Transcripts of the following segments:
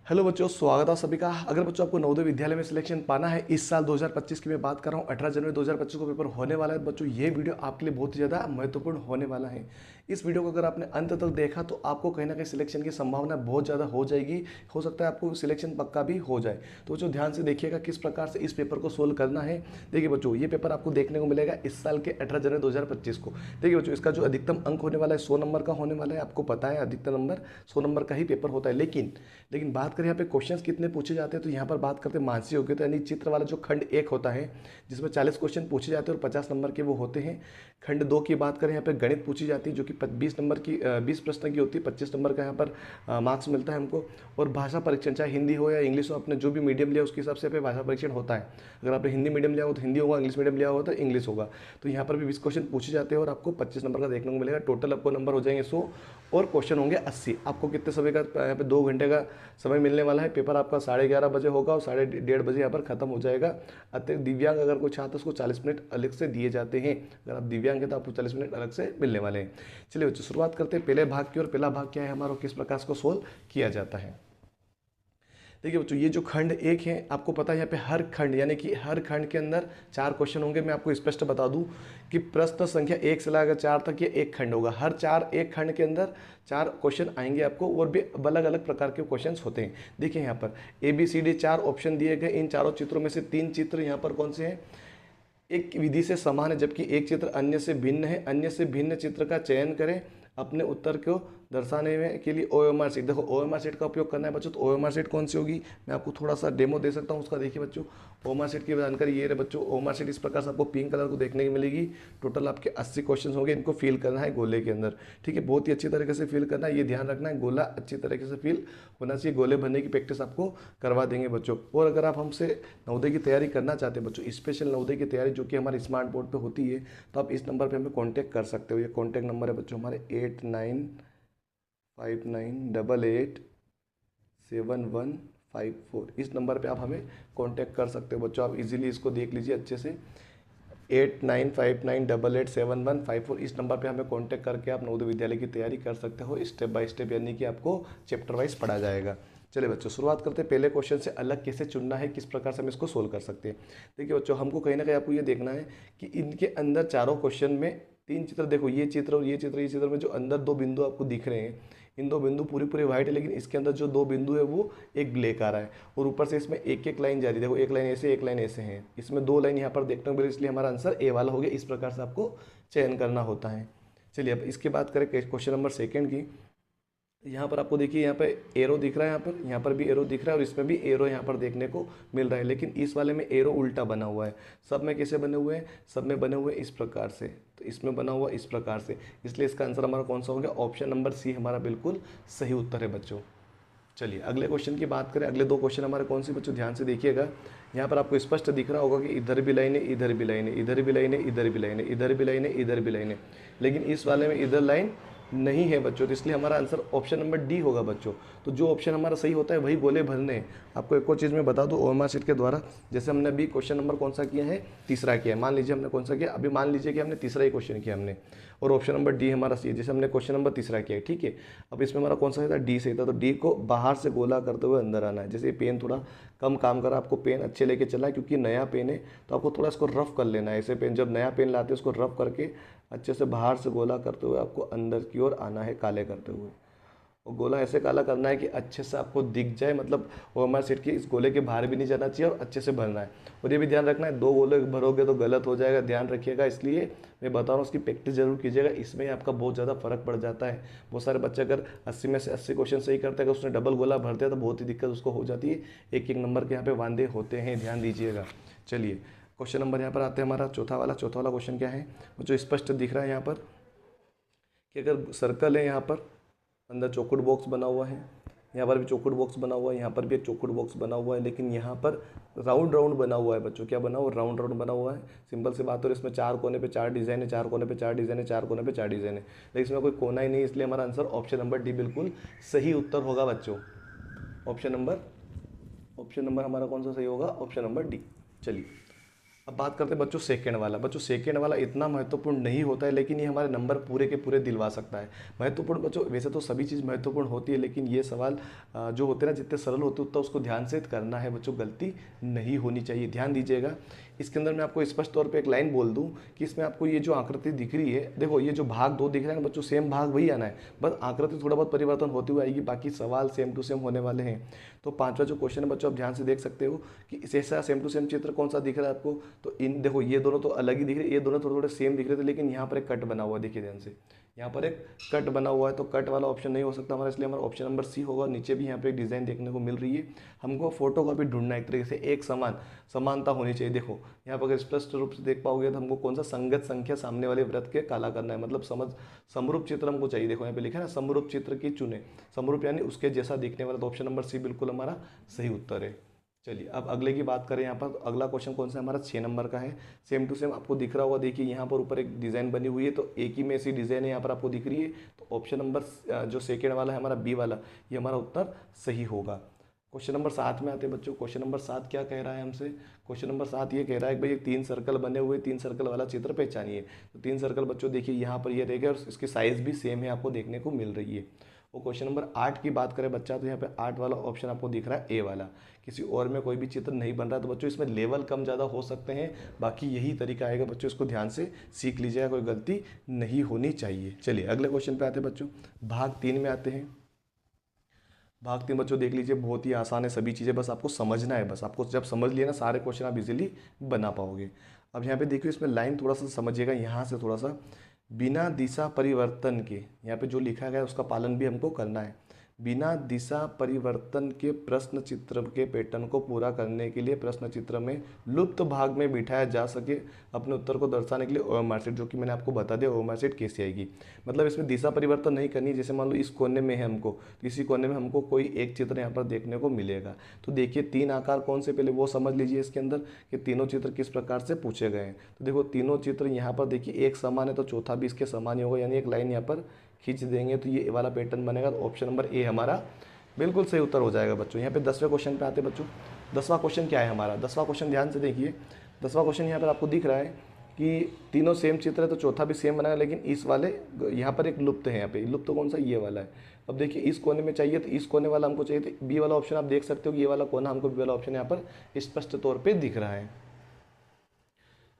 Hello बच्चों, स्वागत है सभी का। अगर बच्चों आपको नवोदय विद्यालय में सिलेक्शन पाना है इस साल 2025 की मैं बात कर रहा हूँ, 18 जनवरी 2025 को पेपर होने वाला है। बच्चों ये वीडियो आपके लिए बहुत ही ज़्यादा महत्वपूर्ण होने वाला है। इस वीडियो को अगर आपने अंत तक देखा तो आपको कहीं ना कहीं सिलेक्शन की संभावना बहुत ज़्यादा हो जाएगी। हो सकता है आपको सिलेक्शन पक्का भी हो जाए। तो बच्चों ध्यान से देखिएगा किस प्रकार से इस पेपर को सोल्व करना है। देखिए बच्चों, ये पेपर आपको देखने को मिलेगा इस साल के 18 जनवरी 2025 को। देखिए बच्चों, इसका जो अधिकतम अंक होने वाला है 100 नंबर का होने वाला है। आपको पता है अधिकतम नंबर 100 नंबर का ही पेपर होता है। लेकिन बात करें यहाँ पे क्वेश्चंस कितने पूछे जाते हैं, तो यहाँ पर बात करते हैं मानसिक योग्यता यानी चित्र वाला जो खंड 1 होता है, जिसमें 40 क्वेश्चन पूछे जाते हैं और 50 नंबर के वो होते हैं। खंड 2 की बात करें, यहाँ पे गणित पूछी जाती है जो कि 20 नंबर की 20 प्रश्न की होती है। 25 नंबर का यहाँ पर मार्क्स मिलता है हमको। और भाषा परीक्षण चाहे हिंदी हो या इंग्लिश हो, आपने जो भी मीडियम लिया उसके हिसाब से पे भाषा परीक्षण होता है। अगर आपने हिंदी मीडियम लिया हो तो हिंदी होगा, इंग्लिश मीडियम लिया हो तो इंग्लिश होगा। तो यहाँ पर भी 20 क्वेश्चन पूछे जाते हैं और आपको 25 नंबर का देखने को मिलेगा। टोटल आपको नंबर हो जाएंगे 100 और क्वेश्चन होंगे 80। आपको कितने समय का यहाँ पे 2 घंटे का समय मिलने वाला है। पेपर आपका 11:30 बजे होगा और 1:30 बजे यहाँ पर खत्म हो जाएगा। अतिरिक्त दिव्यांग अगर कोई छात्र उसको 40 मिनट अलग से दिए जाते हैं। अगर आप दिव्यांग हैं तो आपको 40 मिनट अलग से मिलने वाले हैं। चलिए बच्चों, शुरुआत करते हैं पहले भाग की। और पहला भाग क्या है हमारा, किस प्रकार इसको सोल्व किया जाता है। देखिए बच्चों, ये जो खंड 1 है, आपको पता है यहाँ पे हर खंड यानी कि हर खंड के अंदर 4 क्वेश्चन होंगे। मैं आपको स्पष्ट बता दूं कि प्रश्न संख्या 1 से लेकर 4 तक ये एक खंड होगा। हर एक खंड के अंदर 4 क्वेश्चन आएंगे आपको और भी अलग अलग प्रकार के क्वेश्चन होते हैं। देखिए यहाँ पर ABCD 4 ऑप्शन दिए गए। इन चारों चित्रों में से 3 चित्र यहाँ पर कौन से हैं, एक विधि से समान है जबकि एक चित्र अन्य से भिन्न है। अन्य से भिन्न चित्र का चयन करें। अपने उत्तर को दर्शाने में के लिए OMR शीट, देखो OMR शीट का उपयोग करना है बच्चों। तो OMR शीट कौन सी होगी, मैं आपको थोड़ा सा डेमो दे सकता हूँ उसका। देखिए बच्चों, OMR शीट की जानकारी ये रहे बच्चों। OMR शीट इस प्रकार से आपको पिंक कलर को देखने की मिलेगी। टोटल आपके 80 क्वेश्चन होंगे। इनको फिल करना है गोले के अंदर। ठीक है, बहुत ही अच्छी तरीके से फिल करना है। ये ध्यान रखना है गोला अच्छी तरीके से फिल होना चाहिए। गोले भरने की प्रैक्टिस आपको करवा देंगे बच्चों। और अगर आप हमसे नवोदय की तैयारी करना चाहते हैं बच्चों, स्पेशल नवोदय की तैयारी जो कि हमारे स्मार्ट बोर्ड पे होती है, तो आप इस नंबर पे हमें कांटेक्ट कर सकते हो। ये कांटेक्ट नंबर है बच्चों हमारे 8959887154। इस नंबर पे आप हमें कांटेक्ट कर सकते हो बच्चों। आप इजीली इसको देख लीजिए अच्छे से। 8959887154 इस नंबर पे हमें कांटेक्ट करके आप नवोदय विद्यालय की तैयारी कर सकते हो स्टेप बाय स्टेप, यानी कि आपको चैप्टर वाइज पढ़ा जाएगा। चलिए बच्चों, शुरुआत करते हैं पहले क्वेश्चन से। अलग कैसे चुनना है, किस प्रकार से हम इसको सोल्व कर सकते हैं। देखिए बच्चों, हमको कहीं ना कहीं आपको ये देखना है कि इनके अंदर चारों क्वेश्चन में 3 चित्र, देखो ये चित्र और ये चित्र, ये चित्र में जो अंदर 2 बिंदु आपको दिख रहे हैं, इन 2 बिंदु पूरी पूरी व्हाइट है, लेकिन इसके अंदर जो 2 बिंदु है वो एक ब्लैक आ रहा है। और ऊपर से इसमें एक एक लाइन जा रही है। देखो एक लाइन ऐसे, एक लाइन ऐसे है। इसमें 2 लाइन यहाँ पर देखने को मिले, इसलिए हमारा आंसर ए वाला हो गया। इस प्रकार से आपको चयन करना होता है। चलिए अब इसके बात करें क्वेश्चन नंबर 2 की। यहाँ पर आपको देखिए, यहाँ पे एरो दिख रहा है, यहाँ पर भी एरो दिख रहा है और इसमें भी एरो यहाँ पर देखने को मिल रहा है। लेकिन इस वाले में एरो उल्टा बना हुआ है। सब में कैसे बने हुए हैं, सब में बने हुए इस प्रकार से। तो इसमें बना हुआ इस प्रकार से, इसलिए इसका आंसर हमारा कौन सा हो गया, ऑप्शन नंबर सी हमारा बिल्कुल सही उत्तर है बच्चों। चलिए अगले क्वेश्चन की बात करें। अगले 2 क्वेश्चन हमारे कौन से बच्चों, ध्यान से देखिएगा। यहाँ पर आपको स्पष्ट दिख रहा होगा कि इधर भी लाइन है, इधर भी लाइन है, इधर भी लाइन है, इधर भी लाइन है, इधर भी लाइन है, इधर भी लाइन है। लेकिन इस वाले में इधर लाइन नहीं है बच्चों, तो इसलिए हमारा आंसर ऑप्शन नंबर डी होगा बच्चों। तो जो ऑप्शन हमारा सही होता है वही गोले भरने हैं। आपको एक और चीज़ मैं बता दूं OMR शीट के द्वारा, जैसे हमने अभी क्वेश्चन नंबर कौन सा किया है, तीसरा किया है। मान लीजिए हमने कौन सा किया, अभी मान लीजिए कि हमने तीसरा ही क्वेश्चन किया हमने, और ऑप्शन नंबर डी हमारा सही है। जैसे हमने क्वेश्चन नंबर तीसरा किया है, ठीक है। अब इसमें हमारा कौन सा था, डी सही था। तो डी को बाहर से गोला करते हुए अंदर आना है। जैसे पेन थोड़ा कम काम करा, आपको पेन अच्छे लेके चला है क्योंकि नया पेन है, तो आपको थोड़ा इसको रफ कर लेना है। ऐसे पेन जब नया पेन लाते हैं उसको रफ करके अच्छे से बाहर से गोला करते हुए आपको अंदर की ओर आना है, काले करते हुए। और गोला ऐसे काला करना है कि अच्छे से आपको दिख जाए, मतलब OMR शीट के इस गोले के बाहर भी नहीं जाना चाहिए और अच्छे से भरना है। और ये भी ध्यान रखना है, 2 गोले भरोगे तो गलत हो जाएगा, ध्यान रखिएगा। इसलिए मैं बता रहा हूँ उसकी प्रैक्टिस जरूर कीजिएगा, इसमें आपका बहुत ज़्यादा फर्क पड़ जाता है। बहुत सारे बच्चे अगर 80 में से 80 क्वेश्चन सही करते हैं, अगर उसने डबल गोला भरते हैं तो बहुत ही दिक्कत उसको हो जाती है। एक एक नंबर के यहाँ पे वांदे होते हैं, ध्यान दीजिएगा। चलिए क्वेश्चन नंबर यहाँ पर आते हैं हमारा चौथा वाला क्वेश्चन क्या है, जो स्पष्ट दिख रहा है यहाँ पर कि अगर सर्कल है, यहाँ पर अंदर चौकुट बॉक्स बना हुआ है, यहाँ पर भी चौकुट बॉक्स बना हुआ है, यहाँ पर भी एक चौकुट बॉक्स बना हुआ है, लेकिन यहाँ पर राउंड राउंड बना हुआ है बच्चों। क्या बना हुआ, राउंड राउंड बना हुआ है। सिंपल सी बात है, इसमें 4 कोने पे 4 डिज़ाइन है, 4 कोने पे 4 डिज़ाइन है, 4 कोने पे 4 डिज़ाइन है, लेकिन इसमें कोई कोना ही नहीं, इसलिए हमारा आंसर ऑप्शन नंबर डी बिल्कुल सही उत्तर होगा बच्चों। ऑप्शन नंबर हमारा कौन सा सही होगा, ऑप्शन नंबर डी। चलिए अब बात करते हैं बच्चों सेकेंड वाला। बच्चों सेकेंड वाला इतना महत्वपूर्ण नहीं होता है, लेकिन ये हमारे नंबर पूरे के पूरे दिलवा सकता है। महत्वपूर्ण बच्चों, वैसे तो सभी चीज़ महत्वपूर्ण होती है, लेकिन ये सवाल जो होते हैं ना, जितने सरल होते हैं उतना उसको ध्यान से करना है बच्चों, गलती नहीं होनी चाहिए। ध्यान दीजिएगा, इसके अंदर मैं आपको स्पष्ट तौर पे एक लाइन बोल दूं कि इसमें आपको ये जो आकृति दिख रही है, देखो ये जो भाग 2 दिख रहा है ना बच्चों, सेम भाग वही आना है, बस आकृति थोड़ा बहुत परिवर्तन होती हुई आएगी, बाकी सवाल सेम टू सेम होने वाले हैं। तो पांचवा जो क्वेश्चन है बच्चों, आप ध्यान से देख सकते हो कि ऐसा सेम टू सेम चित्र कौन सा दिख रहा है आपको। तो इन देखो, ये दोनों तो अलग ही दिख रहे, ये दोनों थोड़े थोड़े सेम दिख रहे थे, लेकिन यहाँ पर एक कट बना हुआ है, देखिए ध्यान से, यहाँ पर एक कट बना हुआ है, तो कट वाला ऑप्शन नहीं हो सकता हमारा, इसलिए हमारा ऑप्शन नंबर सी होगा। नीचे भी यहाँ पे एक डिज़ाइन देखने को मिल रही है, हमको फोटो कॉपी ढूंढना है, एक तरीके से एक समान समानता होनी चाहिए। देखो यहाँ पर अगर स्पष्ट रूप से देख पाओगे तो हमको कौन सा संगत संख्या सामने वाले व्रत के काला करना है, मतलब समरूप चित्र हमको चाहिए। देखो यहाँ पे लिखा है ना, समरूप चित्र की चुने, समरूप यानी उसके जैसा दिखने वाला, तो ऑप्शन नंबर सी बिल्कुल हमारा सही उत्तर है। चलिए अब अगले की बात करें, यहाँ पर अगला क्वेश्चन कौन सा हमारा 6 नंबर का है। सेम टू सेम आपको दिख रहा होगा, देखिए यहाँ पर ऊपर एक डिज़ाइन बनी हुई है, तो एक ही में ऐसी डिज़ाइन है यहाँ पर आपको दिख रही है, तो ऑप्शन नंबर जो सेकेंड वाला है हमारा बी वाला, ये हमारा उत्तर सही होगा। क्वेश्चन नंबर 7 में आते हैं बच्चों। क्वेश्चन नंबर 7 क्या कह रहा है हमसे? क्वेश्चन नंबर 7 ये कह रहा है कि भाई एक 3 सर्कल बने हुए, 3 सर्कल वाला चित्र पहचानिए। तो 3 सर्कल बच्चों देखिए यहाँ पर ये रहेगा, और इसकी साइज़ भी सेम है, आपको देखने को मिल रही है। और क्वेश्चन नंबर 8 की बात करें बच्चा, तो यहाँ पे 8 वाला ऑप्शन आपको दिख रहा है ए वाला, किसी और में कोई भी चित्र नहीं बन रहा है। तो बच्चों इसमें लेवल कम ज़्यादा हो सकते हैं, बाकी यही तरीका आएगा बच्चों, इसको ध्यान से सीख लीजिएगा, कोई गलती नहीं होनी चाहिए। चलिए अगले क्वेश्चन पे आते हैं बच्चों, भाग 3 में आते हैं। भाग 3 बच्चों देख लीजिए, बहुत ही आसान है, सभी चीज़ें बस आपको समझना है, बस आपको जब समझ लिए ना सारे क्वेश्चन आप इजीली बना पाओगे। अब यहाँ पे देखिए, इसमें लाइन थोड़ा सा समझिएगा, यहाँ से थोड़ा सा, बिना दिशा परिवर्तन के, यहाँ पे जो लिखा गया है उसका पालन भी हमको करना है। बिना दिशा परिवर्तन के प्रश्न चित्र के पैटर्न को पूरा करने के लिए प्रश्न चित्र में लुप्त भाग में बिठाया जा सके अपने उत्तर को दर्शाने के लिए ओएमआर शीट, जो कि मैंने आपको बता दिया ओएमआर शीट कैसे आएगी। मतलब इसमें दिशा परिवर्तन नहीं करनी, जैसे मान लो इस कोने में है हमको, तो इसी कोने में हमको कोई एक चित्र यहाँ पर देखने को मिलेगा। तो देखिए 3 आकार कौन से, पहले वो समझ लीजिए इसके अंदर कि तीनों चित्र किस प्रकार से पूछे गए हैं। तो देखो तीनों चित्र यहाँ पर देखिए एक समान है, तो चौथा भी इसके समान ही होगा, यानी एक लाइन यहाँ पर खींच देंगे तो ये वाला पैटर्न बनेगा। तो ऑप्शन नंबर ए हमारा बिल्कुल सही उत्तर हो जाएगा बच्चों। यहाँ पे 10वें क्वेश्चन पे आते हैं बच्चों। 10वां क्वेश्चन क्या है हमारा? 10वां क्वेश्चन ध्यान से देखिए, 10वां क्वेश्चन यहाँ पर आपको दिख रहा है कि तीनों सेम चित्र है, तो चौथा भी सेम बनेगा, लेकिन इस वाले यहाँ पर एक लुप्त है, यहाँ पे लुप्त कौन सा? ये वाला है। अब देखिए इस कोने में चाहिए, तो इस कोने वाला हमको चाहिए, तो बी वाला ऑप्शन आप देख सकते हो कि ये वाला कोना हमको बी वाला ऑप्शन यहाँ पर स्पष्ट तौर पर दिख रहा है।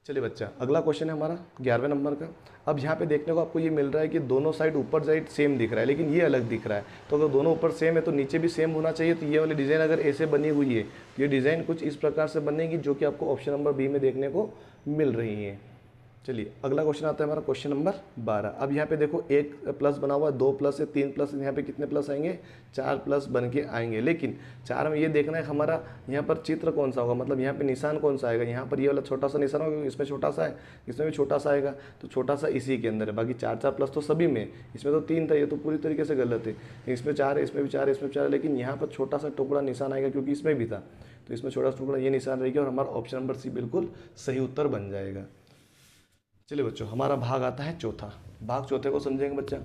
चलिए बच्चा, अगला क्वेश्चन है हमारा 11वें नंबर का। अब यहाँ पे देखने को आपको ये मिल रहा है कि दोनों साइड ऊपर साइड सेम दिख रहा है, लेकिन ये अलग दिख रहा है। तो अगर दोनों ऊपर सेम है तो नीचे भी सेम होना चाहिए। तो ये वाली डिज़ाइन अगर ऐसे बनी हुई है, ये डिज़ाइन कुछ इस प्रकार से बनेगी, जो कि आपको ऑप्शन नंबर बी में देखने को मिल रही है। चलिए अगला क्वेश्चन आता है हमारा क्वेश्चन नंबर 12। अब यहाँ पे देखो एक प्लस बना हुआ है, 2 प्लस है, 3 प्लस, यहाँ पे कितने प्लस आएंगे? 4 प्लस बन के आएंगे। लेकिन 4 में ये देखना है हमारा यहाँ पर चित्र कौन सा होगा, मतलब यहाँ पे निशान कौन सा आएगा। यहाँ पर ये वाला छोटा सा निशान होगा, इसमें छोटा सा है, इसमें भी छोटा सा आएगा, तो छोटा सा इसी के अंदर है। बाकी 4 प्लस तो सभी में, इसमें तो 3 था, ये तो पूरी तरीके से गलत है। इसमें 4 है, इसमें भी 4 है, इसमें 4 है, लेकिन यहाँ पर छोटा सा टुकड़ा निशान आएगा, क्योंकि इसमें भी था, तो इसमें छोटा सा टुकड़ा ये निशान रहेगा, और हमारा ऑप्शन नंबर सी बिल्कुल सही उत्तर बन जाएगा। चलिए बच्चों, हमारा भाग आता है चौथा। भाग चौथे को समझेंगे बच्चा।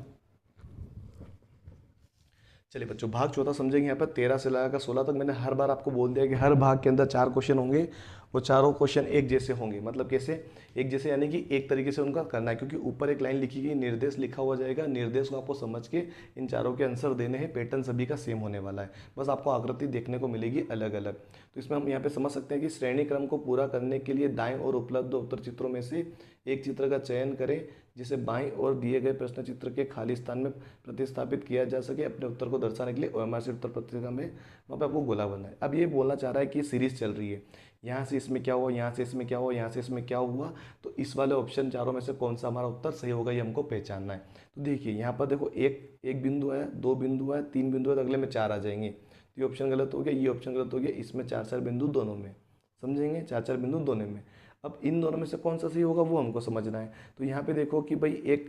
चलिए बच्चों, भाग चौथा समझेंगे। यहाँ पर 13 से लगाकर 16 तक मैंने हर बार आपको बोल दिया कि हर भाग के अंदर 4 क्वेश्चन होंगे, वो चारों क्वेश्चन एक जैसे होंगे। मतलब कैसे एक जैसे? यानी कि एक तरीके से उनका करना है, क्योंकि ऊपर एक लाइन लिखी गई, निर्देश लिखा हुआ जाएगा, निर्देश को आपको समझ के इन चारों के आंसर देने हैं। पैटर्न सभी का सेम होने वाला है, बस आपको आकृति देखने को मिलेगी अलग अलग। तो इसमें हम यहाँ पे समझ सकते हैं कि श्रेणी क्रम को पूरा करने के लिए दाएं और उपलब्ध उत्तर चित्रों में से एक चित्र का चयन करें, जिसे बाईं ओर दिए गए प्रश्न चित्र के खाली स्थान में प्रतिस्थापित किया जा सके। अपने उत्तर को दर्शाने के लिए ओएमआर शीट उत्तर पत्रिका में वहाँ पे आपको गोला बनना है। अब ये बोलना चाह रहा है कि सीरीज चल रही है, यहाँ से इसमें क्या हुआ, यहाँ से इसमें क्या हुआ, यहाँ से इसमें क्या हुआ, तो इस वाले ऑप्शन चारों में से कौन सा हमारा उत्तर सही होगा, ये हमको पहचानना है। तो देखिए यहाँ पर देखो एक बिंदु आया, 2 बिंदु आया, 3 बिंदु है, तो अगले में 4 आ जाएंगे। तो ये ऑप्शन गलत हो गया, ये ऑप्शन गलत हो गया, इसमें 4 बिंदु दोनों में, समझेंगे, 4 बिंदु दोनों में। अब इन दोनों में से कौन सा सही होगा वो हमको समझना है। तो यहाँ पे देखो कि भाई एक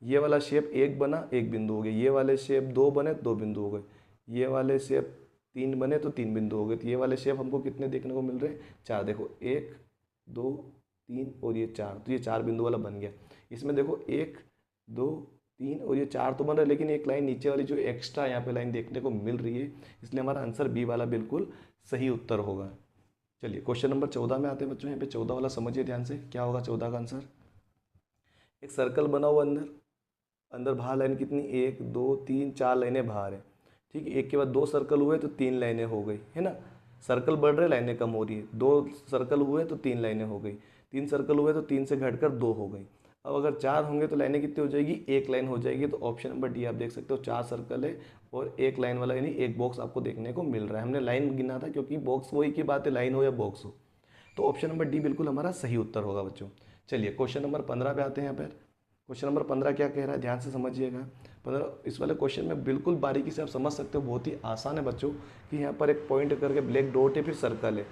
ये वाला शेप 1 बना, 1 बिंदु हो गया, ये वाले शेप 2 बने, 2 बिंदु हो गए, ये वाले शेप 3 बने तो 3 बिंदु हो गए। तो ये वाले शेप हमको कितने देखने को मिल रहे हैं? 4। देखो 1 2 3 और ये 4, तो ये 4 बिंदु वाला बन गया। इसमें देखो 1 2 3 और ये 4 तो बन रहा है, लेकिन एक लाइन नीचे वाली जो एक्स्ट्रा यहाँ पे लाइन देखने को मिल रही है, इसलिए हमारा आंसर बी वाला बिल्कुल सही उत्तर होगा। चलिए क्वेश्चन नंबर 14 में आते हैं बच्चों। यहाँ पे 14 वाला समझिए ध्यान से, क्या होगा 14 का आंसर। एक सर्कल बना हुआ अंदर, अंदर बाहर लाइन कितनी, 1 2 3 4 लाइनें बाहर है। ठीक है, एक के बाद 2 सर्कल हुए तो 3 लाइनें हो गई, है ना। सर्कल बढ़ रहे, लाइनें कम हो रही है। 2 सर्कल हुए तो 3 लाइनें हो गई, 3 सर्कल हुए तो 3 से घटकर 2 हो गई। अब अगर 4 होंगे तो लाइनें कितनी हो जाएगी, 1 लाइन हो जाएगी। तो ऑप्शन नंबर डी आप देख सकते हो, 4 सर्कल है और 1 लाइन वाला, यानी 1 बॉक्स आपको देखने को मिल रहा है। हमने लाइन गिना था क्योंकि बॉक्स वही की बात है, लाइन हो या बॉक्स हो। तो ऑप्शन नंबर डी बिल्कुल हमारा सही उत्तर होगा बच्चों। चलिए क्वेश्चन नंबर 15 पे आते हैं। यहाँ पर क्वेश्चन नंबर 15 क्या कह रहा है, ध्यान से समझिएगा। 15 इस वाले क्वेश्चन में बिल्कुल बारीकी से आप समझ सकते हो, बहुत ही आसान है बच्चों। कि यहाँ पर एक पॉइंट करके ब्लैक डॉट है, फिर सर्कल है।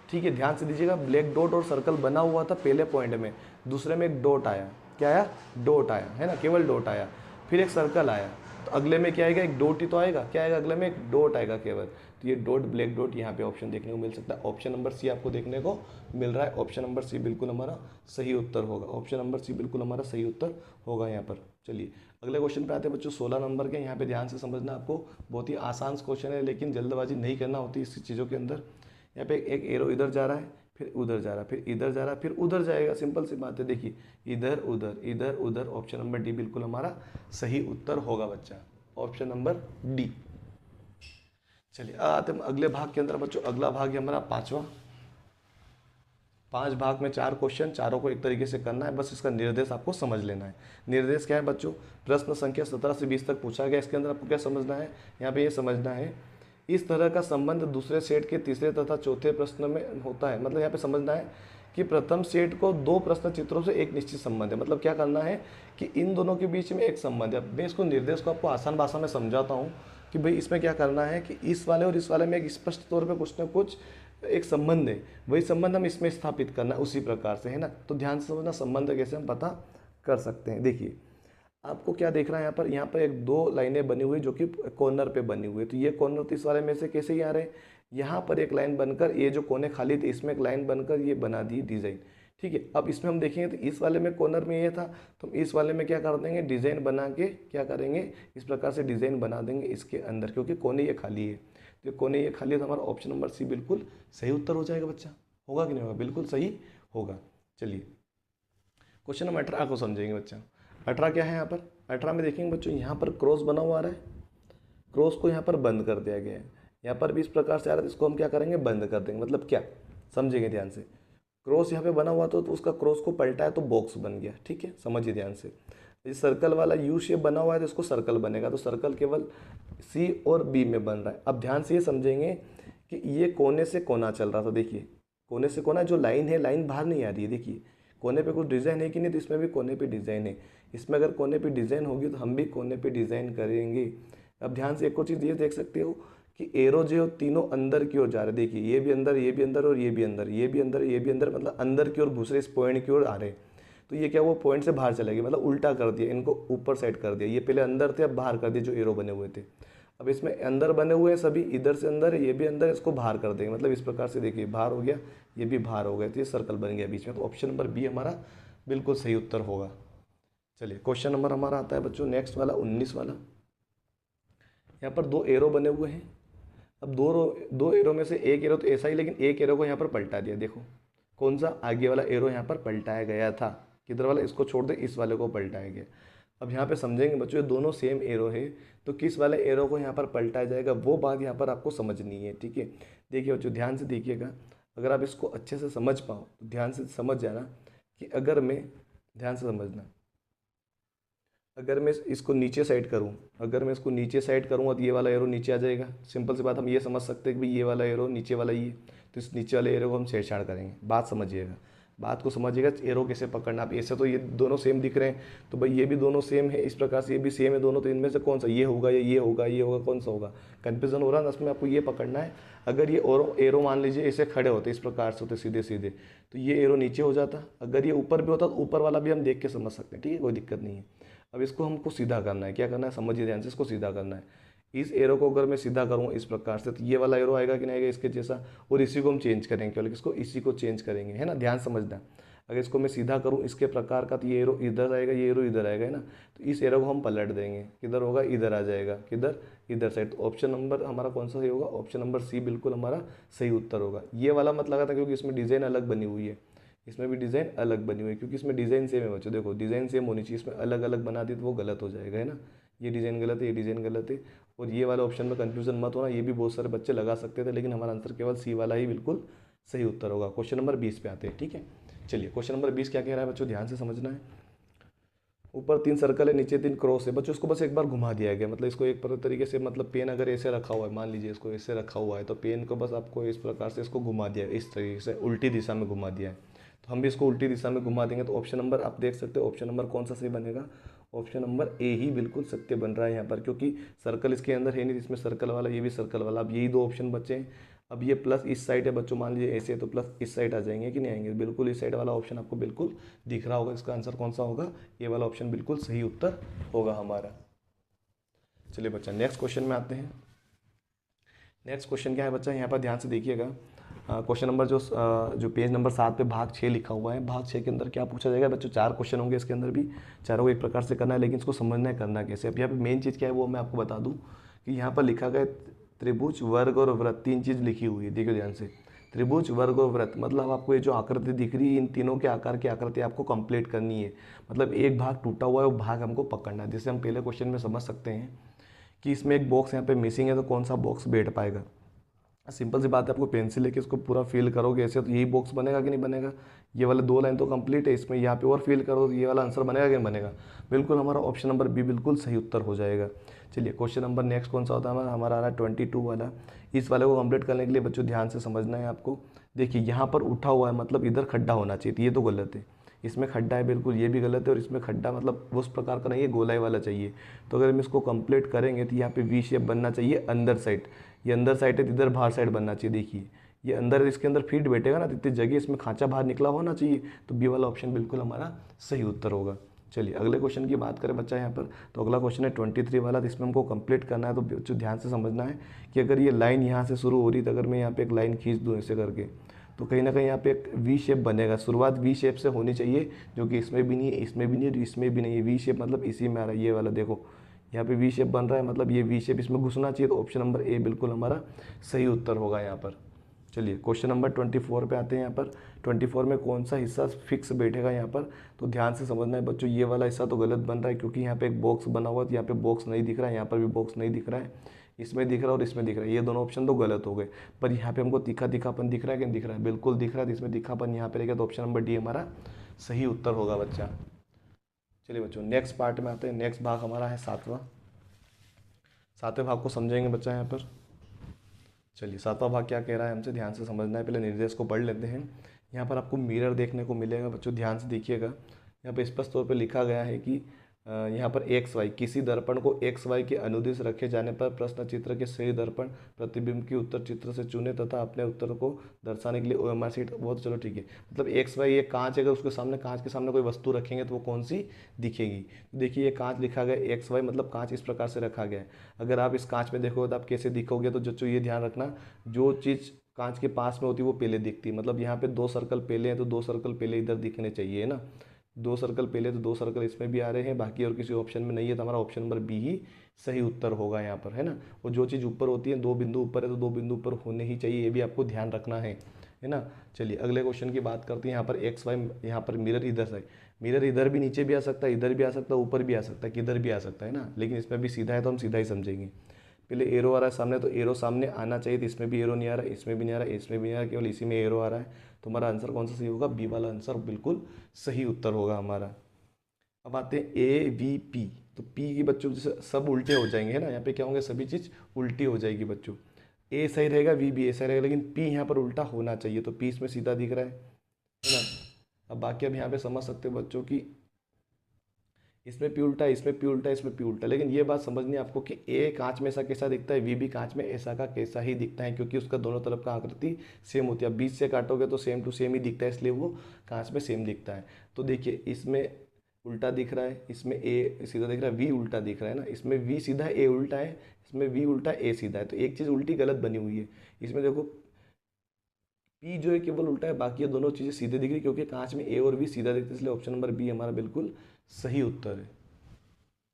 ठीक है, ध्यान से दीजिएगा, ब्लैक डॉट और सर्कल बना हुआ था पहले पॉइंट में, दूसरे में एक डॉट आया। क्या आया, डॉट आया, है ना, केवल डॉट आया। फिर एक सर्कल आया, तो अगले में क्या आएगा, एक डॉट ही तो आएगा। क्या आएगा अगले में, एक डॉट आएगा केवल। तो ये डॉट, ब्लैक डॉट यहाँ पे ऑप्शन देखने को मिल सकता है। ऑप्शन नंबर सी आपको देखने को मिल रहा है। ऑप्शन नंबर सी बिल्कुल हमारा सही उत्तर होगा। ऑप्शन नंबर सी बिल्कुल हमारा सही उत्तर होगा यहाँ पर। चलिए अगले क्वेश्चन पे आते हैं बच्चों, 16 नंबर के। यहाँ पे ध्यान से समझना, आपको बहुत ही आसान क्वेश्चन है, लेकिन जल्दबाजी नहीं करना होती इस चीज़ों के अंदर। यहाँ पे एक एरो इधर जा रहा है, फिर उधर जा रहा है, फिर इधर जा रहा है, फिर उधर जाएगा। सिंपल सी बात है, देखिए इधर उधर इधर उधर। ऑप्शन नंबर डी बिल्कुल हमारा सही उत्तर होगा बच्चा, ऑप्शन नंबर डी। चलिए आते हैं अगले भाग के अंदर बच्चों। अगला भाग है हमारा 5वां। 5 भाग में 4 क्वेश्चन, चारों को एक तरीके से करना है, बस इसका निर्देश आपको समझ लेना है। निर्देश क्या है बच्चों, प्रश्न संख्या 17 से 20 तक पूछा गया। इसके अंदर आपको क्या समझना है, यहाँ पे ये समझना है, इस तरह का संबंध दूसरे सेट के तीसरे तथा चौथे प्रश्न में होता है। मतलब यहाँ पे समझना है कि प्रथम सेट को 2 प्रश्न चित्रों से एक निश्चित संबंध है। मतलब क्या करना है कि इन दोनों के बीच में एक संबंध है। मैं इसको निर्देश को आपको आसान भाषा में समझाता हूँ कि भाई इसमें क्या करना है कि इस वाले और इस वाले में एक स्पष्ट तौर पे कुछ ना कुछ एक संबंध है, वही संबंध हम इसमें स्थापित करना है उसी प्रकार से, है ना। तो ध्यान से समझना संबंध कैसे हम पता कर सकते हैं। देखिए आपको क्या देख रहा है, यहाँ पर एक 2 लाइनें बनी हुई जो कि कॉर्नर पे बनी हुई है। तो ये कॉर्नर तो इस वाले में से कैसे ही आ रहे हैं, यहाँ पर एक लाइन बनकर, ये जो कोने खाली थे इसमें एक लाइन बनकर ये बना दी डिज़ाइन। ठीक है, अब इसमें हम देखेंगे तो इस वाले में कॉर्नर में ये था, तो इस वाले में क्या कर देंगे, डिज़ाइन बना के क्या करेंगे, इस प्रकार से डिज़ाइन बना देंगे इसके अंदर, क्योंकि कोने ये खाली है। तो कोने ये खाली है, तो हमारा ऑप्शन नंबर सी बिल्कुल सही उत्तर हो जाएगा बच्चा। होगा कि नहीं होगा, बिल्कुल सही होगा। चलिए क्वेश्चन नंबर 18 को समझेंगे बच्चा। 18 क्या है यहाँ पर, 18 में देखेंगे बच्चों, यहाँ पर क्रॉस बना हुआ आ रहा है, क्रॉस को यहाँ पर बंद कर दिया गया है। यहाँ पर भी इस प्रकार से आ रहा है, तो इसको हम क्या करेंगे, बंद कर देंगे। मतलब क्या, समझेंगे ध्यान से। क्रॉस यहाँ पे बना हुआ तो उसका क्रॉस को पलटा है तो बॉक्स बन गया। ठीक है, समझिए ध्यान से। ये सर्कल वाला यू शेप बना हुआ है तो इसको सर्कल बनेगा, तो सर्कल केवल सी और बी में बन रहा है। अब ध्यान से ये समझेंगे कि ये कोने से कोना चल रहा था। देखिए कोने से कोना, जो लाइन है लाइन बाहर नहीं आ रही है। देखिए कोने पे कुछ डिज़ाइन है कि नहीं, तो इसमें भी कोने पे डिज़ाइन है। इसमें अगर कोने पे डिज़ाइन होगी तो हम भी कोने पे डिज़ाइन करेंगे। अब ध्यान से एक और चीज़ ये देख सकते हो कि एरो जो है तीनों अंदर की ओर जा रहे हैं। देखिए ये भी अंदर, ये भी अंदर और ये भी अंदर, ये भी अंदर, ये भी अंदर, मतलब अंदर की ओर घुस रहे, इस पॉइंट की ओर आ रहे। तो ये क्या, वो पॉइंट से बाहर चले गए, मतलब उल्टा कर दिया, इनको ऊपर साइड कर दिया। ये पहले अंदर थे, अब बाहर कर दिए जो एरो बने हुए थे। अब इसमें अंदर बने हुए हैं सभी, इधर से अंदर है, ये भी अंदर, इसको बाहर कर देंगे। मतलब इस प्रकार से देखिए बाहर हो गया, ये भी बाहर हो गया, तो ये सर्कल बन गया बीच में। तो ऑप्शन नंबर बी हमारा बिल्कुल सही उत्तर होगा। चलिए क्वेश्चन नंबर हमारा आता है बच्चों नेक्स्ट वाला, 19 वाला। यहाँ पर 2 एरो बने हुए हैं। अब दो एरो में से एक एरो तो ऐसा ही, लेकिन एक एरो को यहाँ पर पलटा दिया। देखो कौन सा, आगे वाला एरो यहाँ पर पलटाया गया था। किधर वाला, इसको छोड़ दे, इस वाले को पलटाया गया। अब यहाँ पे समझेंगे बच्चों, ये दोनों सेम एरो है, तो किस वाले एरो को यहाँ पर पलटाया जाएगा, वो बात यहाँ पर आपको समझनी है। ठीक है, देखिए बच्चों ध्यान से देखिएगा, अगर आप इसको अच्छे से समझ पाओ तो ध्यान से समझ जाना कि अगर मैं, ध्यान से समझना, अगर मैं इसको नीचे साइड करूँ, अगर मैं इसको नीचे साइड करूँगा तो ये वाला एरो नीचे आ जाएगा। सिंपल सी बात, हम ये समझ सकते हैं कि भाई ये वाला एरो नीचे वाला ये, तो इस नीचे वाले एरो को हम छेड़छाड़ करेंगे। बात समझिएगा, बात को समझिएगा, एरो कैसे पकड़ना। आप ऐसे तो ये दोनों सेम दिख रहे हैं, तो भाई ये भी दोनों सेम है, इस प्रकार से ये भी सेम है दोनों, तो इनमें से कौन सा, ये होगा या ये होगा, ये होगा, कौन सा होगा, कन्फ्यूजन हो रहा है ना। उसमें आपको ये पकड़ना है, अगर ये और एरो मान लीजिए ऐसे खड़े होते, इस प्रकार से होते सीधे सीधे, तो ये एरो नीचे हो जाता। अगर ये ऊपर भी होता तो ऊपर वाला भी हम देख के समझ सकते हैं। ठीक है, कोई दिक्कत नहीं है। अब इसको हमको सीधा करना है, क्या करना है, समझिए ध्यान से, इसको सीधा करना है। इस एरो को अगर मैं सीधा करूँ इस प्रकार से, तो ये वाला एरो आएगा कि नहीं आएगा इसके जैसा, और इसी को हम चेंज करेंगे, केवल इसको, इसी को चेंज करेंगे, है ना, ध्यान समझना। अगर इसको मैं सीधा करूँ इसके प्रकार का, तो ये एरो इधर आएगा, ये एरो इधर आएगा, है ना। तो इस एरो को हम पलट देंगे, किधर होगा, इधर आ जाएगा, किधर, इधर साइड। तो ऑप्शन नंबर हमारा कौन सा सही होगा, ऑप्शन नंबर सी बिल्कुल हमारा सही उत्तर होगा। ये वाला मत लगा था क्योंकि इसमें डिज़ाइन अलग बनी हुई है, इसमें भी डिज़ाइन अलग बनी हुई है, क्योंकि इसमें डिज़ाइन सेम है बच्चों। देखो डिज़ाइन सेम होनी चाहिए, इसमें अलग अलग बना दी तो वो गलत हो जाएगा, है ना। ये डिज़ाइन गलत है, ये डिज़ाइन गलत है। और ये वाला ऑप्शन में कंफ्यूजन मत होना, ये भी बहुत सारे बच्चे लगा सकते थे, लेकिन हमारा आंसर केवल सी वाला ही बिल्कुल सही उत्तर होगा। क्वेश्चन नंबर 20 पे आते हैं, ठीक है। चलिए क्वेश्चन नंबर 20 क्या कह रहा है बच्चों, ध्यान से समझना है। ऊपर 3 सर्कल है, नीचे 3 क्रॉस है बच्चों। इसको बस एक बार घुमा दिया गया, मतलब इसको एक तरीके से, मतलब पेन अगर ऐसे रखा हुआ है, मान लीजिए इसको ऐसे रखा हुआ है, तो पेन को बस आपको इस प्रकार से इसको घुमा दिया है, इस तरीके से उल्टी दिशा में घुमा दिया है। तो हम भी इसको उल्टी दिशा में घुमा देंगे, तो ऑप्शन नंबर आप देख सकते हो, ऑप्शन नंबर कौन सा सही बनेगा, ऑप्शन नंबर ए ही बिल्कुल सत्य बन रहा है यहाँ पर, क्योंकि सर्कल इसके अंदर है नहीं, इसमें सर्कल वाला, ये भी सर्कल वाला। अब यही 2 ऑप्शन बचे हैं। अब ये प्लस इस साइड है बच्चों, मान लीजिए ऐसे है, तो प्लस इस साइड आ जाएंगे कि नहीं आएंगे, बिल्कुल इस साइड वाला ऑप्शन आपको बिल्कुल दिख रहा होगा। इसका आंसर कौन सा होगा, ये वाला ऑप्शन बिल्कुल सही उत्तर होगा हमारा। चलिए बच्चा नेक्स्ट क्वेश्चन में आते हैं। नेक्स्ट क्वेश्चन क्या है बच्चा, यहाँ पर ध्यान से देखिएगा। क्वेश्चन नंबर जो पेज नंबर 7 पे भाग 6 लिखा हुआ है, भाग 6 के अंदर क्या पूछा जाएगा बच्चों, 4 क्वेश्चन होंगे इसके अंदर भी, चारों को एक प्रकार से करना है, लेकिन इसको समझना है करना कैसे। अब यहाँ पे मेन चीज़ क्या है वो मैं आपको बता दूँ, कि यहाँ पर लिखा गया त्रिभुज, वर्ग और वृत्त, 3 चीज़ लिखी हुई है, देखिए ध्यान से। त्रिभुज, वर्ग और वृत्त, मतलब आपको ये जो आकृति दिख रही है, इन तीनों के आकार की आकृति आपको कंप्लीट करनी है। मतलब एक भाग टूटा हुआ है, वो भाग हमको पकड़ना है। जैसे हम पहले क्वेश्चन में समझ सकते हैं कि इसमें एक बॉक्स यहाँ पे मिसिंग है, तो कौन सा बॉक्स बैठ पाएगा। सिंपल सी बात है, आपको पेंसिल लेके इसको पूरा फिल करोगे ऐसे, तो यही बॉक्स बनेगा कि नहीं बनेगा। ये वाले 2 लाइन तो कंप्लीट है, इसमें यहाँ पे और फिल करो तो ये वाला आंसर बनेगा कि नहीं बनेगा। बिल्कुल हमारा ऑप्शन नंबर बी बिल्कुल सही उत्तर हो जाएगा। चलिए क्वेश्चन नंबर नेक्स्ट कौन सा होता है हमारा आ रहा है 22 वाला। इस वाले को कंप्लीट करने के लिए बच्चों ध्यान से समझना है आपको। देखिए यहाँ पर उठा हुआ है, मतलब इधर खड्डा होना चाहिए, तो ये तो गलत है। इसमें खड्डा है बिल्कुल, ये भी गलत है। और इसमें खड्डा मतलब उस प्रकार का नहीं है, गोलाई वाला चाहिए। तो अगर हम इसको कंप्लीट करेंगे तो यहाँ पे वी शेप बनना चाहिए अंदर साइड। ये अंदर साइड है तो इधर बाहर साइड बनना चाहिए। देखिए ये अंदर, इसके अंदर फीट बैठेगा ना, तो इतनी जगह इसमें खांचा बाहर निकला होना चाहिए। तो बी वाला ऑप्शन बिल्कुल हमारा सही उत्तर होगा। चलिए अगले क्वेश्चन की बात करें बच्चा यहाँ पर, तो अगला क्वेश्चन है 23 वाला। तो इसमें हमको कंप्लीट करना है, तो बच्चों ध्यान से समझना है कि अगर ये लाइन यहाँ से शुरू हो रही, तो अगर मैं यहाँ पे एक लाइन खींच दूँ ऐसे करके, तो कहीं ना कहीं यहाँ पे एक वी शेप बनेगा। शुरुआत वी शेप से होनी चाहिए, जो कि इसमें भी नहीं है, इसमें भी नहीं है, इसमें भी नहीं है। वी शेप मतलब इसी में आ रहा है, ये वाला देखो यहाँ पे वी शेप बन रहा है, मतलब ये वी शेप इसमें घुसना चाहिए। तो ऑप्शन नंबर ए बिल्कुल हमारा सही उत्तर होगा यहाँ पर। चलिए क्वेश्चन नंबर 24 पे आते हैं। यहाँ पर 24 में कौन सा हिस्सा फिक्स बैठेगा यहाँ पर, तो ध्यान से समझना है बच्चों। ये वाला हिस्सा तो गलत बन रहा है, क्योंकि यहाँ पे एक बॉक्स बना हुआ है, तो यहाँ पे बॉक्स नहीं दिख रहा है, यहाँ पर भी बॉक्स नहीं दिख रहा है, इसमें दिख रहा है और इसमें दिख रहा है। ये दोनों ऑप्शन तो गलत हो गए। पर यहाँ पे हमको तीखा तीखापन दिख रहा है कि नहीं दिख रहा है, बिल्कुल दिख रहा है। तो इसमें तीखापन यहाँ पे रहेगा, तो ऑप्शन नंबर डी हमारा सही उत्तर होगा बच्चा। चलिए बच्चों नेक्स्ट पार्ट में आते हैं। नेक्स्ट भाग हमारा है 7वां। 7वें भाग को समझेंगे बच्चा यहाँ पर। चलिए 7वां भाग क्या कह रहा है हमसे, ध्यान से समझना है। पहले निर्देश को पढ़ लेते हैं। यहाँ पर आपको मिरर देखने को मिलेगा बच्चों, ध्यान से देखिएगा। यहाँ पर स्पष्ट तौर पर लिखा गया है कि यहाँ पर एक्स वाई, किसी दर्पण को एक्स वाई के अनुदिश रखे जाने पर प्रश्न चित्र के सही दर्पण प्रतिबिंब की उत्तर चित्र से चुने तथा अपने उत्तर को दर्शाने के लिए ओएमआर शीट। बहुत चलो ठीक है, मतलब एक्स वाई ये कांच है, अगर उसके सामने, कांच के सामने कोई वस्तु रखेंगे तो वो कौन सी दिखेगी। तो देखिए ये कांच लिखा गया एक्स वाई, मतलब कांच इस प्रकार से रखा गया है। अगर आप इस कांच में देखोगे तो आप कैसे दिखोगे, तो जो ये ध्यान रखना, जो चीज़ कांच के पास में होती है वो पहले दिखती है। मतलब यहाँ पे 2 सर्कल पहले हैं, तो 2 सर्कल पहले इधर दिखने चाहिए, है ना। 2 सर्कल पहले, तो 2 सर्कल इसमें भी आ रहे हैं, बाकी और किसी ऑप्शन में नहीं है, तो हमारा ऑप्शन नंबर बी ही सही उत्तर होगा यहाँ पर, है ना। और जो चीज़ ऊपर होती है, 2 बिंदु ऊपर है तो 2 बिंदु ऊपर होने ही चाहिए, ये भी आपको ध्यान रखना है ना। चलिए अगले क्वेश्चन की बात करते हैं। यहाँ पर एक्स वाई, यहाँ पर मिरर इधर से, मिरर इधर भी नीचे भी आ सकता है, इधर भी आ सकता है, ऊपर भी आ सकता है, किधर भी आ सकता है ना। लेकिन इसमें भी सीधा है तो हम सीधा ही समझेंगे। पहले एरो आ रहा है सामने, तो एरो सामने आना चाहिए, तो इसमें भी एरो नहीं आ रहा है, इसमें भी नहीं आ रहा है, इसमें भी नहीं आ रहा है, केवल इसी में एरो आ रहा है। तो हमारा आंसर कौन सा सही होगा, बी वाला आंसर बिल्कुल सही उत्तर होगा हमारा। अब आते हैं ए वी पी। तो पी की बच्चों जैसे सब उल्टे हो जाएंगे, है ना। यहाँ पे क्या होंगे, सभी चीज़ उल्टी हो जाएगी बच्चों। ए सही रहेगा, वी भी ए सही रहेगा, लेकिन पी यहाँ पर उल्टा होना चाहिए। तो पी इसमें सीधा दिख रहा है ना। अब बाकी अब यहाँ पे समझ सकते हो बच्चों की इसमें पी उल्टा, इसमें पी उल्टा, इसमें पी उल्टा। लेकिन ये बात समझनी है आपको कि ए कांच में ऐसा कैसा दिखता है, वी भी कांच में ऐसा का कैसा ही दिखता है, क्योंकि उसका दोनों तरफ का आकृति सेम होती है। अब बीच से काटोगे तो सेम टू सेम ही दिखता है, इसलिए वो कांच में सेम दिखता है। तो देखिए इसमें उल्टा दिख रहा है, इसमें ए सीधा दिख रहा है, वी उल्टा दिख रहा है ना। इसमें वी सीधा है, ए उल्टा है, इसमें वी उल्टा है, ए सीधा है। तो एक चीज़ उल्टी गलत बनी हुई है। इसमें देखो पी जो है केवल उल्टा है, बाकी ये दोनों चीज़ें सीधे दिख रही क्योंकि कांच में ए और बी सीधा दिखते हैं, इसलिए ऑप्शन नंबर बी हमारा बिल्कुल सही उत्तर है।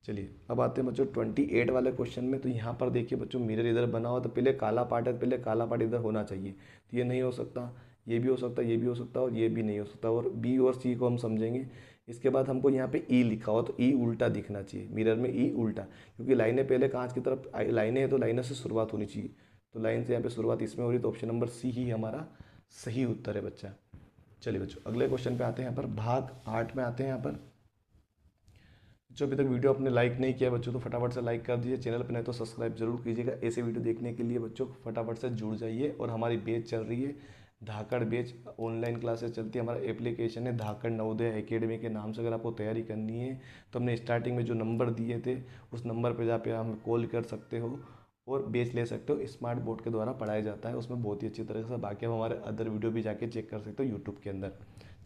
चलिए अब आते हैं बच्चों 28 वाले क्वेश्चन में। तो यहाँ पर देखिए बच्चों, मिरर इधर बना हुआ तो पहले काला पार्ट है, पहले काला पार्ट इधर होना चाहिए, तो ये नहीं हो सकता, ये भी हो सकता है, ये भी हो सकता है और ये भी नहीं हो सकता, और बी और सी को हम समझेंगे। इसके बाद हमको यहाँ पे ई लिखा हुआ तो ई उल्टा दिखना चाहिए, मिरर में ई उल्टा, क्योंकि लाइनें पहले कांच की तरफ लाइनें हैं तो लाइनों से शुरुआत होनी चाहिए, तो लाइन से यहाँ पे शुरुआत इसमें हो रही, तो ऑप्शन नंबर सी ही हमारा सही उत्तर है बच्चा। चलिए बच्चों अगले क्वेश्चन पे आते हैं, यहाँ पर भाग 8 में आते हैं। यहाँ पर जो अभी तक वीडियो आपने लाइक नहीं किया बच्चों तो फटाफट से लाइक कर दीजिए, चैनल पर नहीं तो सब्सक्राइब जरूर कीजिएगा। ऐसे वीडियो देखने के लिए बच्चों फटाफट से जुड़ जाइए। और हमारी बैच चल रही है धाकड़ बैच, ऑनलाइन क्लासेस चलती है, हमारा एप्लीकेशन है धाकड़ नवोदय एकेडमी के नाम से। अगर आपको तैयारी करनी है तो हमने स्टार्टिंग में जो नंबर दिए थे उस नंबर पर जाकर हमें कॉल कर सकते हो और बैच ले सकते हो। स्मार्ट बोर्ड के द्वारा पढ़ाया जाता है, उसमें बहुत ही अच्छी तरह से। बाकी आप हमारे अदर वीडियो भी जाके चेक कर सकते हो यूट्यूब के अंदर।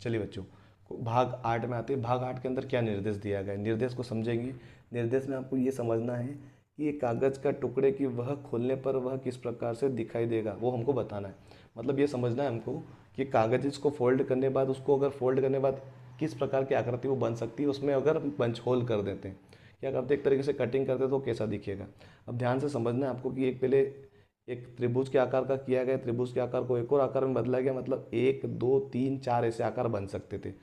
चलिए बच्चों भाग 8 में आते हैं। भाग 8 के अंदर क्या निर्देश दिया गया है, निर्देश को समझेंगे। निर्देश में आपको ये समझना है कि ये कागज़ का टुकड़े की वह खोलने पर वह किस प्रकार से दिखाई देगा, वो हमको बताना है। मतलब ये समझना है हमको कि कागज़ को फोल्ड करने बाद, उसको अगर फोल्ड करने बाद किस प्रकार की आकृति वो बन सकती है। उसमें अगर पंच होल कर देते हैं, क्या करते हैं, एक तरीके से कटिंग करते हैं तो कैसा दिखेगा। अब ध्यान से समझना है आपको कि एक पहले एक त्रिभुज के आकार का किया गया, त्रिभुज के आकार को एक और आकार में बदला गया, मतलब 1 2 3 4 ऐसे आकार बन सकते थे।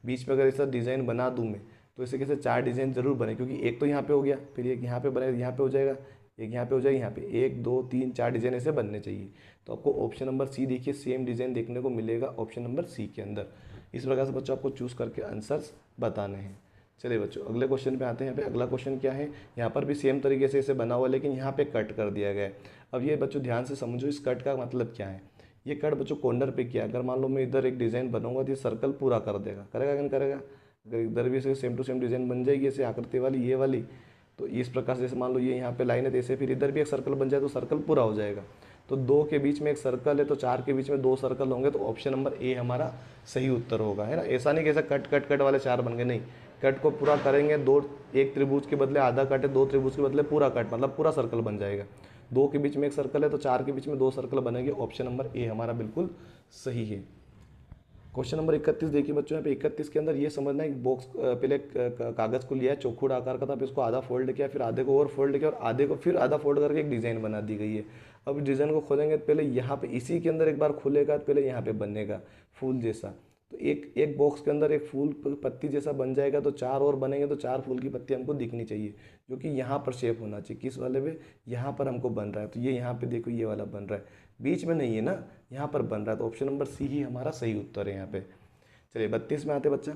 बीच में अगर ऐसा डिज़ाइन बना दूं मैं तो इसे कैसे 4 डिज़ाइन जरूर बने, क्योंकि एक तो यहाँ पे हो गया, फिर एक यहाँ पे बनेगा, यहाँ पे हो जाएगा, एक यहाँ पे हो जाएगा, यहाँ पे 1 2 3 4 डिज़ाइन ऐसे बनने चाहिए। तो आपको ऑप्शन नंबर सी देखिए सेम डिज़ाइन देखने को मिलेगा ऑप्शन नंबर सी के अंदर। इस प्रकार से बच्चों आपको चूज़ करके आंसर्स बताने हैं। चलिए बच्चों अगले क्वेश्चन पे आते हैं। यहाँ पे अगला क्वेश्चन क्या है, यहाँ पर भी सेम तरीके से इसे बना हुआ लेकिन यहाँ पे कट कर दिया गया है। अब ये बच्चों ध्यान से समझो इस कट का मतलब क्या है। ये कट बच्चों कॉर्नर पे किया, अगर मान लो मैं इधर एक डिज़ाइन बनाऊंगा तो ये सर्कल पूरा कर देगा, करेगा कि नहीं करेगा। अगर इधर भी ऐसे सेम टू सेम डिज़ाइन बन जाएगी ऐसे आकृति वाली ये वाली, तो इस प्रकार से जैसे मान लो ये यहाँ पे लाइन है तो ऐसे फिर इधर भी एक सर्कल बन जाए तो सर्कल पूरा हो जाएगा। तो 2 के बीच में एक सर्कल है तो 4 के बीच में 2 सर्कल होंगे, तो ऑप्शन नंबर ए हमारा सही उत्तर होगा, है ना। ऐसा नहीं कि ऐसा कट कट कट वाले 4 बन गए, नहीं, कट को पूरा करेंगे, एक त्रिभुज के बदले आधा कट है, 2 त्रिभुज के बदले पूरा कट, मतलब पूरा सर्कल बन जाएगा। 2 के बीच में एक सर्कल है तो 4 के बीच में 2 सर्कल बनेंगे, ऑप्शन नंबर ए हमारा बिल्कुल सही है। क्वेश्चन नंबर 31 देखिए बच्चों, यहाँ पे 31 के अंदर ये समझना है, बॉक्स पहले कागज़ को लिया है चौखुट आकार का था, फिर इसको आधा फोल्ड किया, फिर आधे को और फोल्ड किया और आधे को फिर आधा फोल्ड करके एक डिज़ाइन बना दी गई है। अब डिज़ाइन को खोलेंगे तो पहले यहाँ पे इसी के अंदर एक बार खुलेगा तो पहले यहाँ पे बनेगा फूल जैसा, तो एक बॉक्स के अंदर एक फूल पत्ती जैसा बन जाएगा, तो 4 और बनेंगे तो 4 फूल की पत्ती हमको दिखनी चाहिए, जो कि यहाँ पर शेप होना चाहिए। किस वाले पे, यहाँ पर हमको बन रहा है, तो ये यहाँ पे देखो ये वाला बन रहा है, बीच में नहीं है ना, यहाँ पर बन रहा है, तो ऑप्शन नंबर सी ही हमारा सही उत्तर है यहाँ पे। चलिए 32 में आते बच्चा,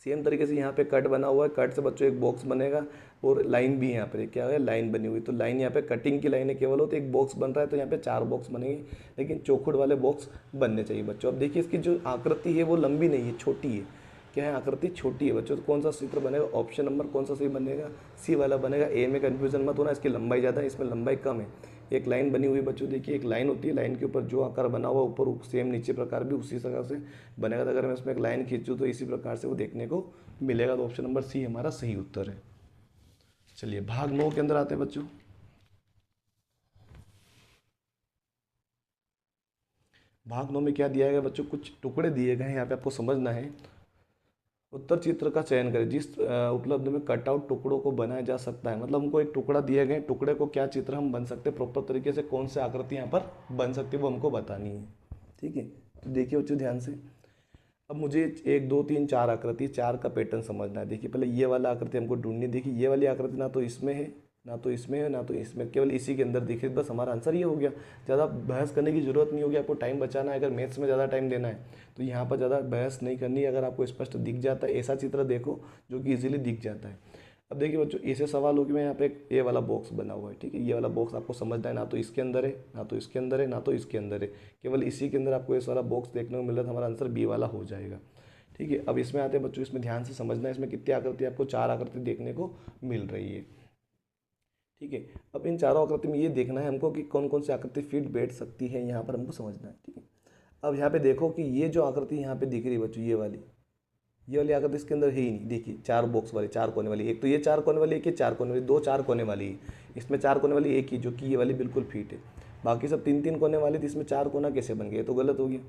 सेम तरीके से यहाँ पे कट बना हुआ है, कट से बच्चों एक बॉक्स बनेगा और लाइन भी यहाँ पर क्या है, लाइन बनी हुई, तो लाइन यहाँ पे कटिंग की लाइनें केवल हो तो एक बॉक्स बन रहा है, तो यहाँ पे 4 बॉक्स बनेंगे, लेकिन चौखुट वाले बॉक्स बनने चाहिए बच्चों। अब देखिए इसकी जो आकृति है वो लंबी नहीं है, छोटी है, क्या है, आकृति छोटी है बच्चों, तो कौन सा चित्र बनेगा, ऑप्शन नंबर कौन सा सही बनेगा, सी वाला बनेगा। ए में कन्फ्यूजन मत होना, इसकी लंबाई ज़्यादा है, इसमें लंबाई कम है। एक लाइन बनी हुई बच्चों, देखिए एक लाइन होती है, लाइन के ऊपर जो आकार बना हुआ ऊपर सेम नीचे प्रकार भी उसी प्रकार से बनेगा, तो अगर मैं इसमें एक लाइन खींचूँ तो इसी प्रकार से वो देखने को मिलेगा, तो ऑप्शन नंबर सी हमारा सही उत्तर है। चलिए भाग 9 के अंदर आते हैं बच्चों। भाग 9 में क्या दिया गया बच्चों, कुछ टुकड़े दिए गए हैं, यहाँ पे आपको समझना है। उत्तर चित्र का चयन करें जिस उपलब्ध में कटआउट टुकड़ों को बनाया जा सकता है, मतलब हमको एक टुकड़ा दिया गया, टुकड़े को क्या चित्र हम बन सकते हैं प्रॉपर तरीके से, कौन से आकृति यहाँ पर बन सकती है वो हमको बतानी है, ठीक है। तो देखिए बच्चों ध्यान से, अब मुझे 1 2 3 4 आकृति, 4 का पैटर्न समझना है। देखिए पहले ये वाला आकृति हमको ढूंढनी है, देखिए ये वाली आकृति ना तो इसमें है, ना तो इसमें है, ना तो इसमें, केवल इसी के अंदर दिखे, बस हमारा आंसर ये हो गया। ज़्यादा बहस करने की जरूरत नहीं होगी, आपको टाइम बचाना है, अगर मैथ्स में ज़्यादा टाइम देना है तो यहाँ पर ज़्यादा बहस नहीं करनी है। अगर आपको स्पष्ट दिख जाता है, ऐसा चित्र देखो जो कि इजीली दिख जाता है। अब देखिए बच्चों ऐसे सवाल हो कि मैं यहाँ पे एक ये वाला बॉक्स बना हुआ है, ठीक है, ये वाला बॉक्स आपको समझना है, ना तो इसके अंदर है, ना तो इसके अंदर है, ना तो इसके अंदर है, केवल इसी के अंदर आपको ये सारा बॉक्स देखने को मिल रहा है, हमारा आंसर बी वाला हो जाएगा, ठीक है। अब इसमें आते हैं बच्चों, इसमें ध्यान से समझना है, इसमें कितनी आकृति, आपको 4 आकृति देखने को मिल रही है, ठीक है। अब इन चारों आकृति में ये देखना है हमको कि कौन कौन सी आकृति फिट बैठ सकती है, यहाँ पर हमको समझना है, ठीक है। अब यहाँ पे देखो कि ये जो आकृति यहाँ पे दिख रही है बच्चों, ये वाली आकृति इसके अंदर है ही नहीं, देखिए 4 बॉक्स वाली, 4 कोने वाली, एक तो ये 4 कोने वाली, एक ये 4 कोने वाली, 2 4 कोने वाली है, इसमें 4 कोने वाली एक ही, जो कि ये वाली बिल्कुल फिट है। बाकी सब 3-3 कोने वाले थे, इसमें 4 कोना कैसे बन गए, तो गलत हो गया।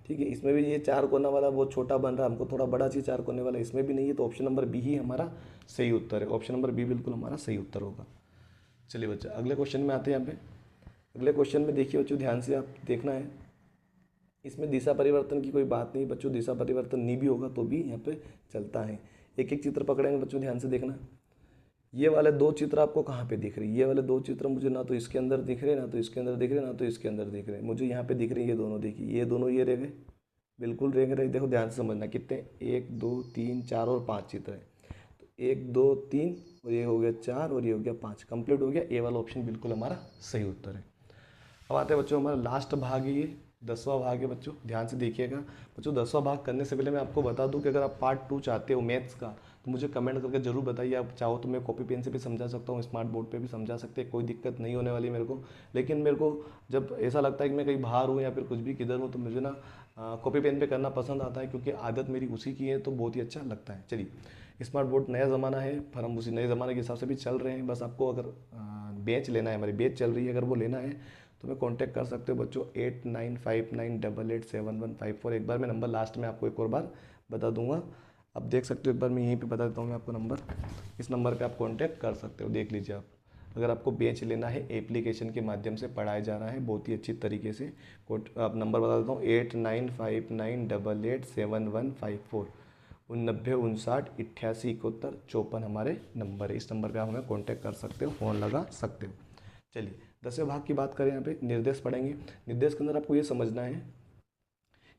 ठीक है, इसमें भी ये 4 कोना वाला वो छोटा बन रहा है, हमको थोड़ा बड़ा चाहिए 4 कोने वाला, इसमें भी नहीं है, तो ऑप्शन नंबर बी ही हमारा सही उत्तर है। ऑप्शन नंबर बी बिल्कुल हमारा सही उत्तर होगा। चलिए बच्चा अगले क्वेश्चन में आते हैं। यहाँ पे अगले क्वेश्चन में देखिए बच्चों, ध्यान से आप देखना है, इसमें दिशा परिवर्तन की कोई बात नहीं बच्चों, दिशा परिवर्तन नहीं भी होगा तो भी यहाँ पे चलता है। एक एक चित्र पकड़ेंगे बच्चों, ध्यान से देखना। ये वाले 2 चित्र आपको कहाँ पे दिख रहे हैं, ये वाले 2 चित्र मुझे ना तो इसके अंदर दिख रहे, ना तो इसके अंदर दिख रहे, ना तो इसके अंदर दिख रहे, मुझे यहाँ पे दिख रहे हैं ये दोनों। देखिए ये दोनों ये रह गए, बिल्कुल रह गए। देखो ध्यान से समझना, कितने 1 2 3 4 और 5 चित्र है, तो 1 2 3 और ये हो गया 4 और ये हो गया 5, कंप्लीट हो गया। ए वाला ऑप्शन बिल्कुल हमारा सही उत्तर है। अब आते हैं बच्चों, हमारा लास्ट भाग है, ये 10वां भाग है बच्चों, ध्यान से देखिएगा बच्चों। 10वां भाग करने से पहले मैं आपको बता दूं कि अगर आप पार्ट 2 चाहते हो मैथ्स का, तो मुझे कमेंट करके जरूर बताइए। आप चाहो तो मैं कॉपी पेन से भी समझा सकता हूँ, स्मार्ट बोर्ड पे भी समझा सकते हैं, कोई दिक्कत नहीं होने वाली मेरे को। लेकिन मेरे को जब ऐसा लगता है कि मैं कहीं बाहर हूँ या फिर कुछ भी किधर हूँ, तो मुझे ना कॉपी पेन पे करना पसंद आता है, क्योंकि आदत मेरी उसी की है, तो बहुत ही अच्छा लगता है। चलिए, स्मार्ट बोर्ड नया ज़माना है, पर हम उसी नए ज़माने के हिसाब से भी चल रहे हैं। बस आपको अगर बैच लेना है, हमारी बैच चल रही है, अगर वो लेना है तो मैं कांटेक्ट कर सकते हो बच्चों 8959887154। एक बार मैं नंबर लास्ट में आपको एक और बार बता दूंगा, अब देख सकते हो, एक बार मैं यहीं पे बता देता हूँ मैं आपको नंबर। इस नंबर पे आप कांटेक्ट कर सकते हो, देख लीजिए आप। अगर आपको बैच लेना है, एप्लीकेशन के माध्यम से पढ़ाया जा रहा है बहुत ही अच्छी तरीके से। आप नंबर बता देता हूँ 8959887154, 8959588154 हमारे नंबर है। इस नंबर पे आप हमें कांटेक्ट कर सकते हो, फ़ोन लगा सकते हो। चलिए 10वें भाग की बात करें, यहाँ पे निर्देश पढ़ेंगे। निर्देश के अंदर आपको ये समझना है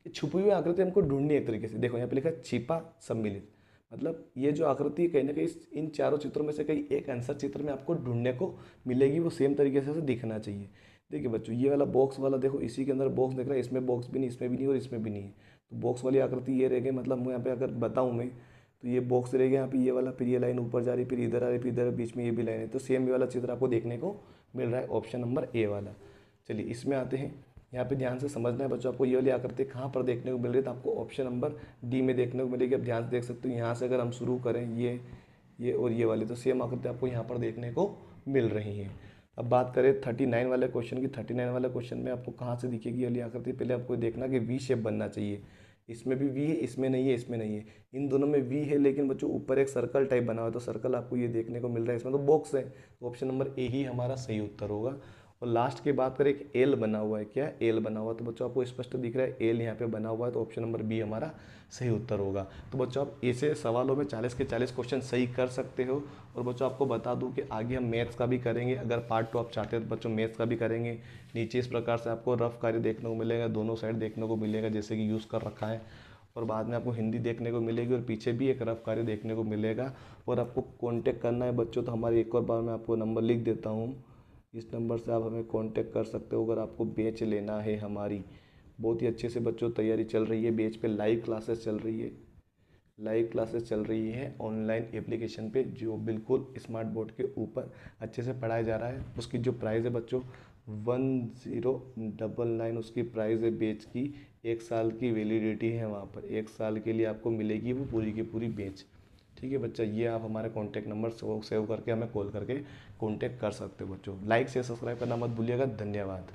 कि छुपी हुई आकृति हमको ढूंढनी है एक तरीके से। देखो यहाँ पे लिखा है छिपा सम्मिलित, मतलब ये जो आकृति कहीं ना कहीं इन चारों चित्रों में से कहीं एक आंसर चित्र में आपको ढूंढने को मिलेगी, वो सेम तरीके से दिखना चाहिए। देखिए बच्चों, ये वाला बॉक्स वाला देखो, इसी के अंदर बॉक्स दिख रहा है, इसमें बॉक्स भी नहीं, इसमें भी नहीं और इसमें भी नहीं है, तो बॉक्स वाली आकृति ये रह गई। मतलब मैं यहाँ पे अगर बताऊँ मैं, तो ये बॉक्स रह गया यहाँ पे, ये वाला, फिर ये लाइन ऊपर जा रही, फिर इधर आ रही, फिर इधर बीच में ये भी लाइन है, तो सेम ये वाला चित्र आपको देखने को मिल रहा है, ऑप्शन नंबर ए वाला। चलिए इसमें आते हैं, यहाँ पे ध्यान से समझना है बच्चों, आपको ये वाली आकृति कहाँ पर देखने को मिल रही है, तो आपको ऑप्शन नंबर डी में देखने को मिलेगी। आप ध्यान से देख सकते हो, यहाँ से अगर हम शुरू करें ये और ये वाली, तो सेम आकृति आपको यहाँ पर देखने को मिल रही है। अब बात करें 39 वाले क्वेश्चन की, 39 वाले क्वेश्चन में आपको कहाँ से दिखेगी ये वाली आकृति, पहले आपको देखना कि वी शेप बनना चाहिए। इसमें भी वी है, इसमें नहीं है, इसमें नहीं है, इन दोनों में वी है, लेकिन बच्चों ऊपर एक सर्कल टाइप बना हुआ है, तो सर्कल आपको ये देखने को मिल रहा है, इसमें तो बॉक्स है, तो ऑप्शन नंबर ए ही हमारा सही उत्तर होगा। और लास्ट की बात करें, एक एल बना हुआ है, क्या एल बना हुआ है, तो बच्चों आपको स्पष्ट दिख रहा है एल यहाँ पे बना हुआ है, तो ऑप्शन नंबर बी हमारा सही उत्तर होगा। तो बच्चों आप ऐसे सवालों में 40 के 40 क्वेश्चन सही कर सकते हो। और बच्चों आपको बता दूं कि आगे हम मैथ्स का भी करेंगे, अगर पार्ट 2 आप चाहते हो तो बच्चों मैथ्स का भी करेंगे। नीचे इस प्रकार से आपको रफ कार्य देखने को मिलेगा, दोनों साइड देखने को मिलेगा जैसे कि यूज़ कर रखा है, और बाद में आपको हिंदी देखने को मिलेगी और पीछे भी एक रफ कार्य देखने को मिलेगा। और आपको कांटेक्ट करना है बच्चों, तो हमारे एक और बार मैं आपको नंबर लिख देता हूँ, इस नंबर से आप हमें कांटेक्ट कर सकते हो अगर आपको बैच लेना है। हमारी बहुत ही अच्छे से बच्चों तैयारी चल रही है, बैच पे लाइव क्लासेस चल रही है, लाइव क्लासेस चल रही है ऑनलाइन एप्लीकेशन पे, जो बिल्कुल स्मार्ट बोर्ड के ऊपर अच्छे से पढ़ाया जा रहा है। उसकी जो प्राइस है बच्चों 1099 उसकी प्राइस है बैच की। 1 साल की वैलिडिटी है वहाँ पर, 1 साल के लिए आपको मिलेगी वो पूरी की पूरी बैच। ठीक है बच्चा, ये आप हमारे कॉन्टैक्ट नंबर सेव करके हमें कॉल करके कॉन्टैक्ट कर सकते हो बच्चों। लाइक से सब्सक्राइब करना मत भूलिएगा। धन्यवाद।